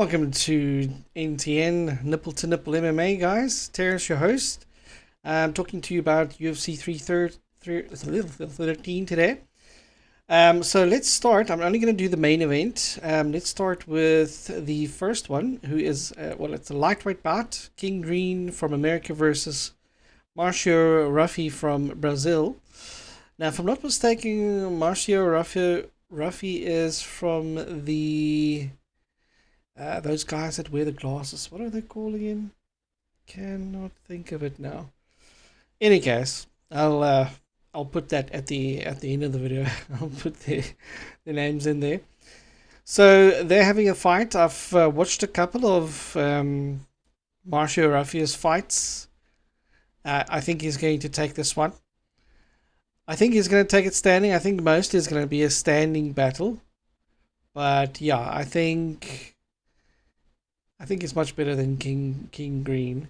Welcome to NTN Nipple to Nipple MMA, guys. Terrence, your host. I'm talking to you about UFC 313 today. So let's start. I'm only going to do the main event. Let's start with the first one, who is, it's a lightweight bout. King Green from America versus Mauricio Ruffy from Brazil. Now, if I'm not mistaken, Mauricio Ruffy is from the... those guys that wear the glasses. What are they called again? Cannot think of it now. Any case, I'll put that at the end of the video. I'll put the names in there. So they're having a fight. I've watched a couple of Mauricio Ruffy's fights. I think he's going to take this one. I think he's going to take it standing. I think mostly it's going to be a standing battle. But yeah, I think it's much better than King Green.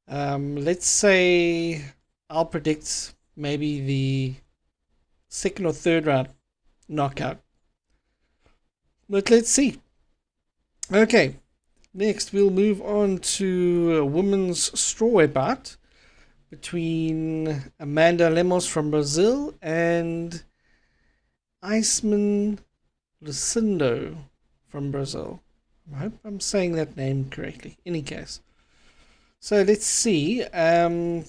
Let's say I'll predict maybe the second or third round knockout. But let's see. Okay, next we'll move on to a women's strawweight bout between Amanda Lemos from Brazil and Iasmin Lucindo from Brazil. I hope I'm saying that name correctly. Any case. So let's see. To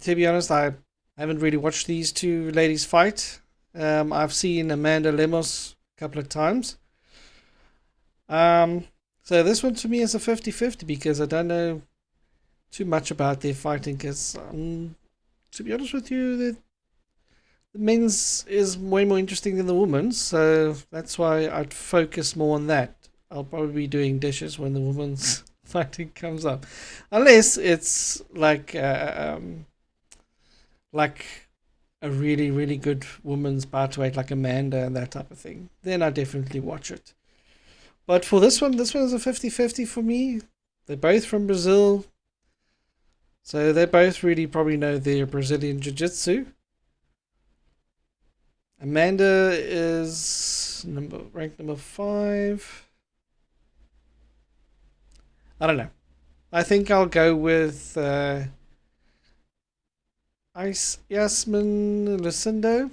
be honest, I haven't really watched these two ladies fight. I've seen Amanda Lemos a couple of times. So this one to me is a 50-50 because I don't know too much about their fighting. Because to be honest with you, the men's is way more interesting than the women's. So that's why I'd focus more on that. I'll probably be doing dishes when the women's fighting comes up, unless it's like a really really good women's welterweight like Amanda and that type of thing. Then I definitely watch it. But for this one is a 50-50 for me. They're both from Brazil, so they both really probably know their Brazilian jiu-jitsu. Amanda is ranked number 5. I don't know. I think I'll go with Iasmin Lucindo.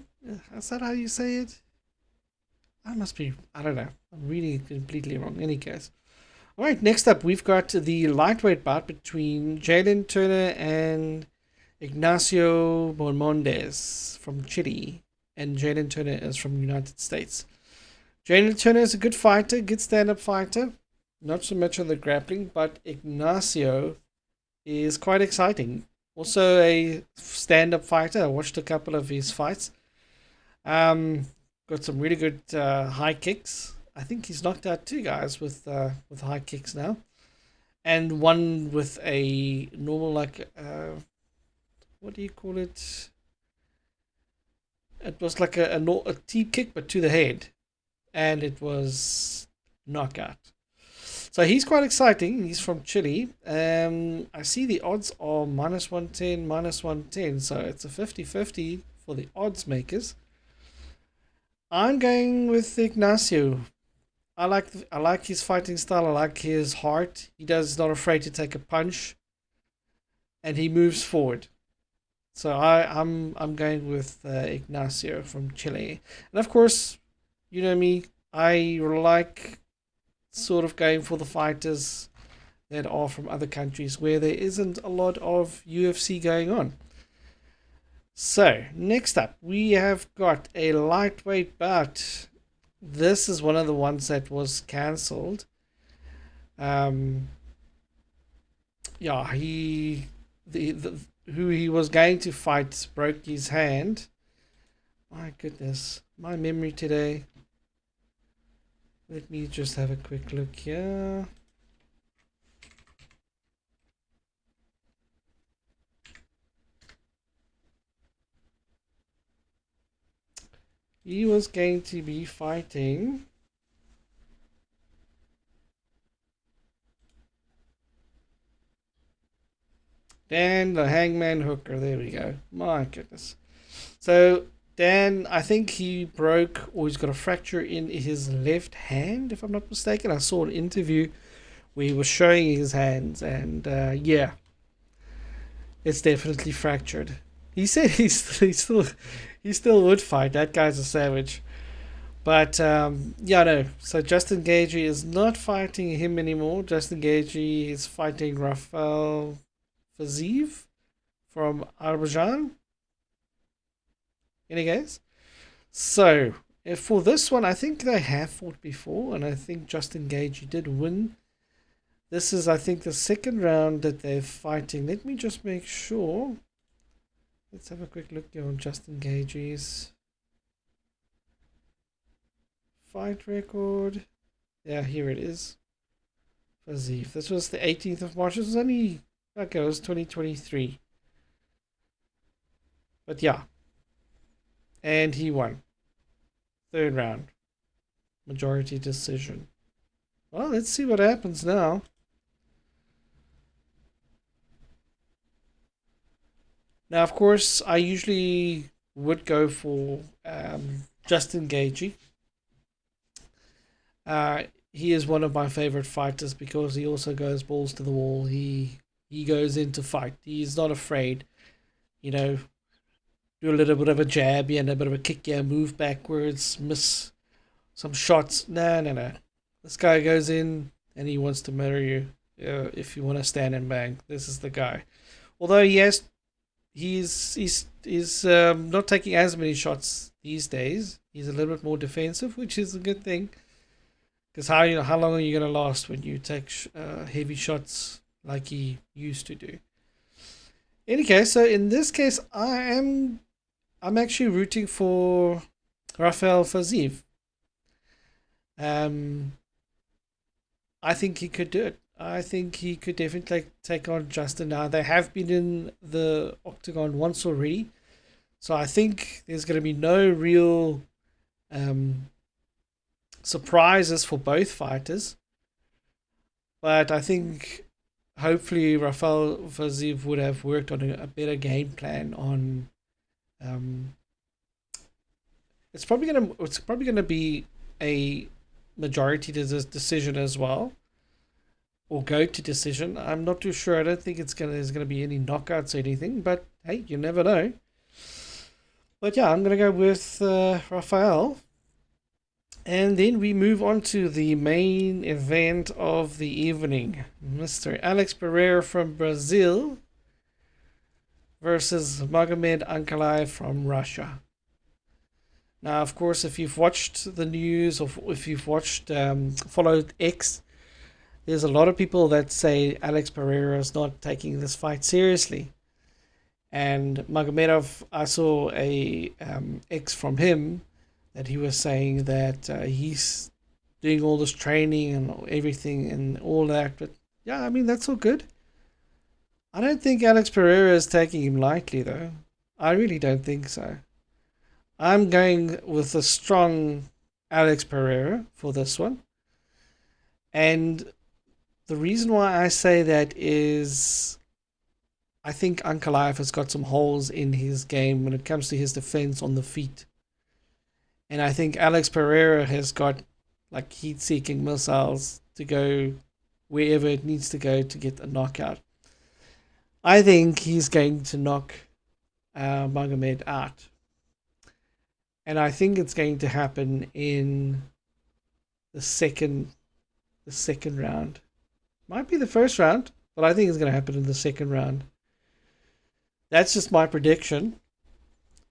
Is that how you say it? I don't know. I'm reading it completely wrong. In any case. Alright, next up we've got the lightweight bout between Jalin Turner and Ignacio Bahamondes from Chile. And Jalin Turner is from the United States. Jalin Turner is a good fighter, good stand-up fighter. Not so much on the grappling, but Ignacio is quite exciting. Also a stand-up fighter. I watched a couple of his fights. Got some really good high kicks. I think he's knocked out 2 guys with high kicks now. And one with a normal, what do you call it? It was like a deep kick, but to the head. And it was knockout. So he's quite exciting. He's from Chile. I see the odds are -110, -110. So it's a 50-50 for the odds makers. I'm going with Ignacio. I like his fighting style. I like his heart. He's not afraid to take a punch, and he moves forward. So I'm going with Ignacio from Chile. And of course, you know me. I like sort of going for the fighters that are from other countries where there isn't a lot of UFC going on. So, next up, we have got a lightweight bout. This is one of the ones that was cancelled. Who he was going to fight broke his hand. My goodness, my memory today. Let me just have a quick look here. He was going to be fighting Dan the Hangman Hooker. There we go. My goodness. So Dan, I think he broke or he's got a fracture in his left hand, if I'm not mistaken. I saw an interview where he was showing his hands, and yeah, it's definitely fractured. He said he still would fight. That guy's a savage. But yeah, no. So Justin Gaethje is not fighting him anymore. Justin Gaethje is fighting Rafael Fiziev from Azerbaijan. Any guys? So for this one, I think they have fought before, and I think Justin Gaethje did win. This is, I think, the second round that they're fighting. Let me just make sure. Let's have a quick look here on Justin Gaethje's fight record. Yeah, here it is. Fiziev. This was the 18th of March. This was only, okay, it was 2023. But yeah. And he won. Third round. Majority decision. Well, let's see what happens now. Now, of course, I usually would go for Justin Gaethje. He is one of my favorite fighters because he also goes balls to the wall. He goes in to fight. He's not afraid. You know, do a little bit of a jab and a bit of a kick here, move backwards, miss some shots. No. This guy goes in and he wants to murder you. If you want to stand and bang, this is the guy. Although yes, he's not taking as many shots these days. He's a little bit more defensive, which is a good thing. Because how long are you going to last when you take heavy shots like he used to do? Any case, so in this case, I'm actually rooting for Rafael Fiziev. I think he could do it. I think he could definitely take on Justin now. They have been in the octagon once already. So I think there's going to be no real surprises for both fighters. But I think hopefully Rafael Fiziev would have worked on a better game plan on it's probably gonna be a majority decision as well, or go to decision. I'm not too sure. I don't think there's gonna be any knockouts or anything, but hey, you never know. But yeah, I'm gonna go with Rafael. And then we move on to the main event of the evening. Mr. Alex Pereira from Brazil versus Magomed Ankalaev from Russia. Now, of course, if you've watched the news or if you've followed X, there's a lot of people that say Alex Pereira is not taking this fight seriously. And Magomedov, I saw a X from him that he was saying that he's doing all this training and everything and all that. But yeah, I mean, that's all good. I don't think Alex Pereira is taking him lightly, though. I really don't think so. I'm going with a strong Alex Pereira for this one. And the reason why I say that is I think Ankalaev has got some holes in his game when it comes to his defense on the feet. And I think Alex Pereira has got like heat-seeking missiles to go wherever it needs to go to get a knockout. I think he's going to knock Magomed out. And I think it's going to happen in the second round. Might be the first round, but I think it's going to happen in the second round. That's just my prediction.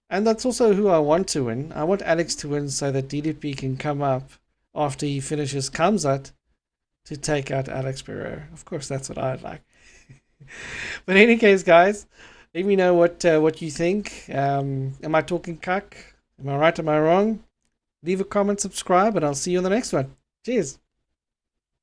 And that's also who I want to win. I want Alex to win so that DDP can come up after he finishes Kamzat to take out Alex Pereira. Of course, that's what I'd like. But in any case, guys, let me know what you think. Am I talking cuck? Am I right? Am I wrong? Leave a comment, subscribe, and I'll see you on the next one. Cheers.